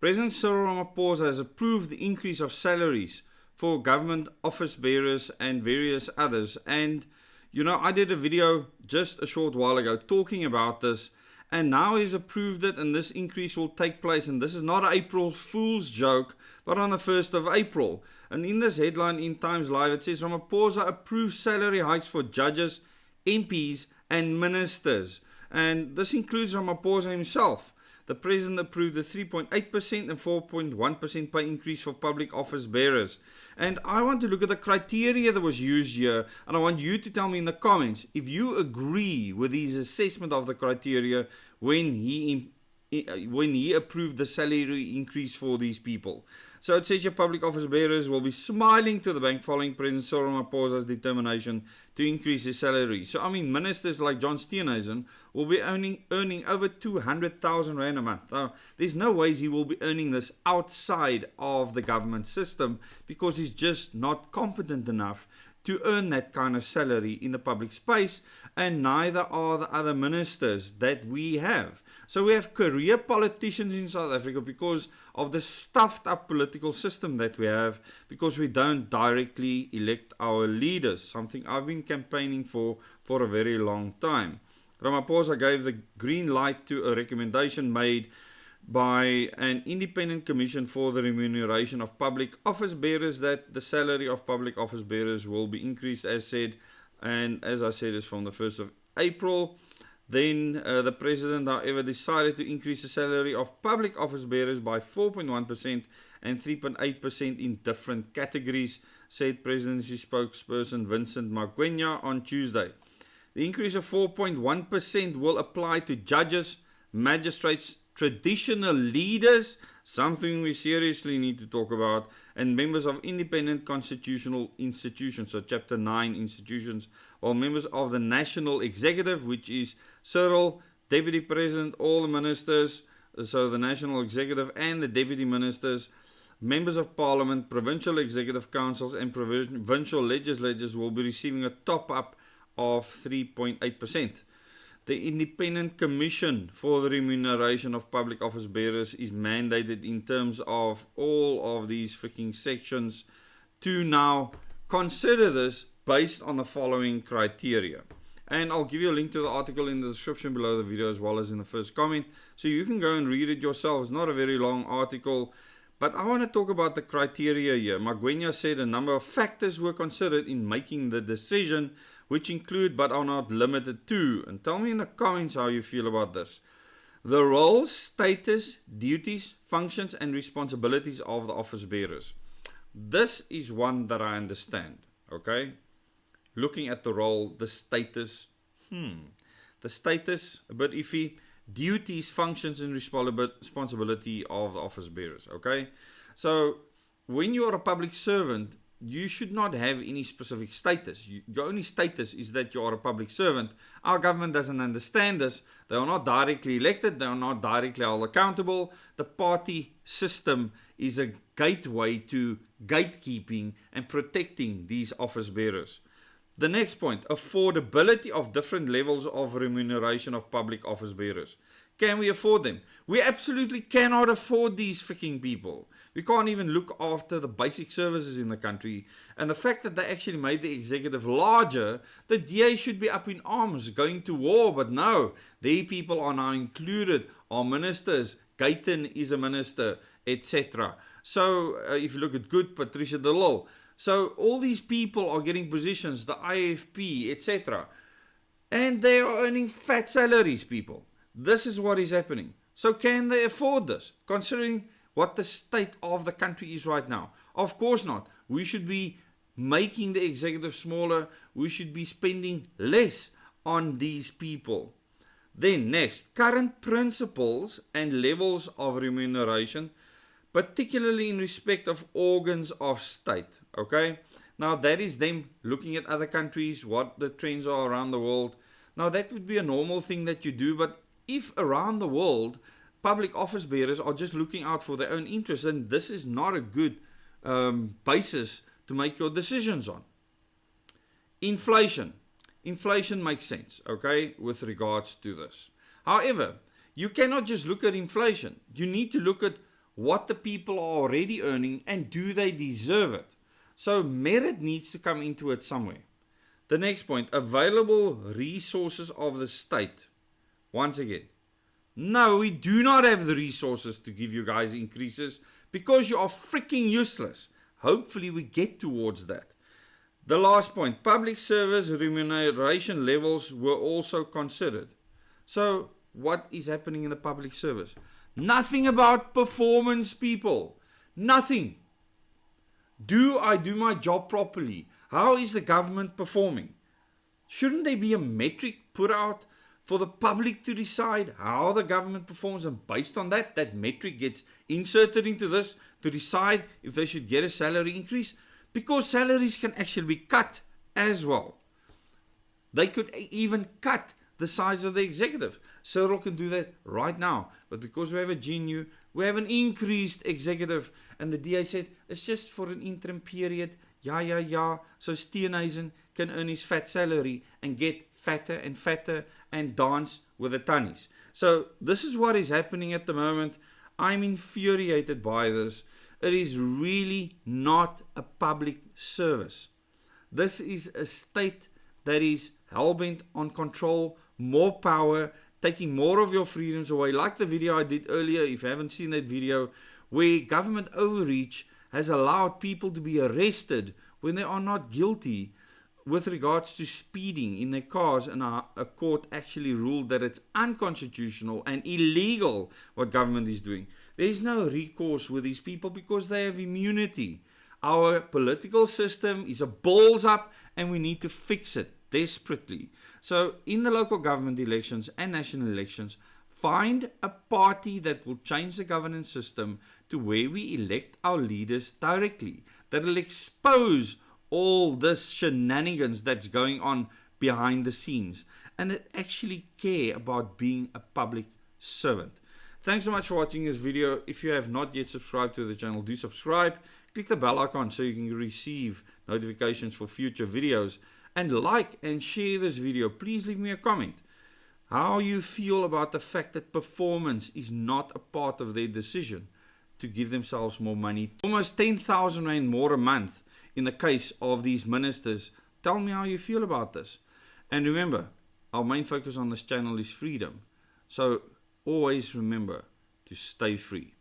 President Cyril Ramaphosa has approved the increase of salaries for government office bearers and various others. And, I did a video just a short while ago talking about this, and now he's approved it, and this increase will take place. And this is not an April Fool's joke, but on the 1st of April. And in this headline in Times Live, it says Ramaphosa approves salary hikes for judges, MPs, and ministers. And this includes Ramaphosa himself. The President approved a 3.8% and 4.1% pay increase for public office bearers. And I want to look at the criteria that was used here, and I want you to tell me in the comments if you agree with his assessment of the criteria when he approved the salary increase for these people. So it says your public office bearers will be smiling to the bank following President Cyril Ramaphosa's determination to increase his salary. So, ministers like John Steenhuisen will be earning over 200,000 Rand a month. Now, there's no ways he will be earning this outside of the government system because he's just not competent enough to earn that kind of salary in the public space, and neither are the other ministers that we have. So we have career politicians in South Africa because of the stuffed up political system that we have, because we don't directly elect our leaders, something I've been campaigning for a very long time. Ramaphosa gave the green light to a recommendation made by an independent commission for the remuneration of public office bearers that the salary of public office bearers will be increased as said, and as I said, is from the 1st of April. Then the President, however, decided to increase the salary of public office bearers by 4.1% and 3.8% in different categories, said Presidency spokesperson Vincent Magwenya on Tuesday. The increase of 4.1% will apply to judges, magistrates, traditional leaders, something we seriously need to talk about, and members of independent constitutional institutions, so Chapter 9 institutions, while members of the National Executive, which is Cyril, Deputy President, all the ministers, so the National Executive and the Deputy Ministers, members of Parliament, provincial executive councils, and provincial legislatures will be receiving a top-up of 3.8%. The Independent Commission for the Remuneration of Public Office Bearers is mandated in terms of all of these freaking sections to now consider this based on the following criteria. And I'll give you a link to the article in the description below the video as well as in the first comment, so you can go and read it yourself. It's not a very long article, but I want to talk about the criteria here. Magwenya said a number of factors were considered in making the decision, which include but are not limited to. And tell me in the comments how you feel about this. The roles, status, duties, functions, and responsibilities of the office bearers. This is one that I understand, okay? Looking at the role, the status, the status, a bit iffy. Duties, functions, and responsibility of the office bearers, okay? So, when you are a public servant, you should not have any specific status. Your only status is that you are a public servant. Our government doesn't understand this. They are not directly elected. They are not directly held accountable. The party system is a gateway to gatekeeping and protecting these office bearers. The next point, affordability of different levels of remuneration of public office bearers. Can we afford them? We absolutely cannot afford these freaking people. We can't even look after the basic services in the country. And the fact that they actually made the executive larger, the DA should be up in arms, going to war. But no, their people are now included, are ministers. Gayton is a minister, etc. So if you look at Good, Patricia de Lille. So all these people are getting positions, the IFP, etc. And they are earning fat salaries, people. This is what is happening. So can they afford this, considering what the state of the country is right now? Of course not. We should be making the executive smaller. We should be spending less on these people. Then next, current principles and levels of remuneration, particularly in respect of organs of state. Okay, now that is them looking at other countries, what the trends are around the world. Now that would be a normal thing that you do, but if around the world public office bearers are just looking out for their own interests, then this is not a good basis to make your decisions on. Inflation. Inflation makes sense, okay, with regards to this. However, you cannot just look at inflation. You need to look at what the people are already earning and do they deserve it. So merit needs to come into it somewhere. The next point, available resources of the state. Once again, no, we do not have the resources to give you guys increases because you are freaking useless. Hopefully we get towards that. The last point, public service remuneration levels were also considered. So what is happening in the public service? Nothing about performance, people. Nothing. Do I do my job properly? How is the government performing? Shouldn't there be a metric put out for the public to decide how the government performs, and based on that, that metric gets inserted into this to decide if they should get a salary increase? Because salaries can actually be cut as well. They could even cut the size of the executive. Cyril can do that right now. But because we have a GNU, we have an increased executive. And the DA said, it's just for an interim period. Yeah. So Steenhuisen can earn his fat salary and get fatter and dance with the tunnies. So this is what is happening at the moment. I'm infuriated by this. It is really not a public service. This is a state that is hell-bent on control, more power, taking more of your freedoms away. Like the video I did earlier, if you haven't seen that video, where government overreach has allowed people to be arrested when they are not guilty with regards to speeding in their cars, and a court actually ruled that it's unconstitutional and illegal what government is doing. There is no recourse with these people because they have immunity. Our political system is a balls up and we need to fix it desperately. So in the local government elections and national elections, find a party that will change the governance system to where we elect our leaders directly, that will expose all this shenanigans that's going on behind the scenes, and that actually care about being a public servant. Thanks so much for watching this video. If you have not yet subscribed to the channel, do subscribe. Click the bell icon so you can receive notifications for future videos. And like and share this video. Please leave me a comment how you feel about the fact that performance is not a part of their decision to give themselves more money. Almost 10,000 rand more a month in the case of these ministers. Tell me how you feel about this. And remember, our main focus on this channel is freedom. So always remember to stay free.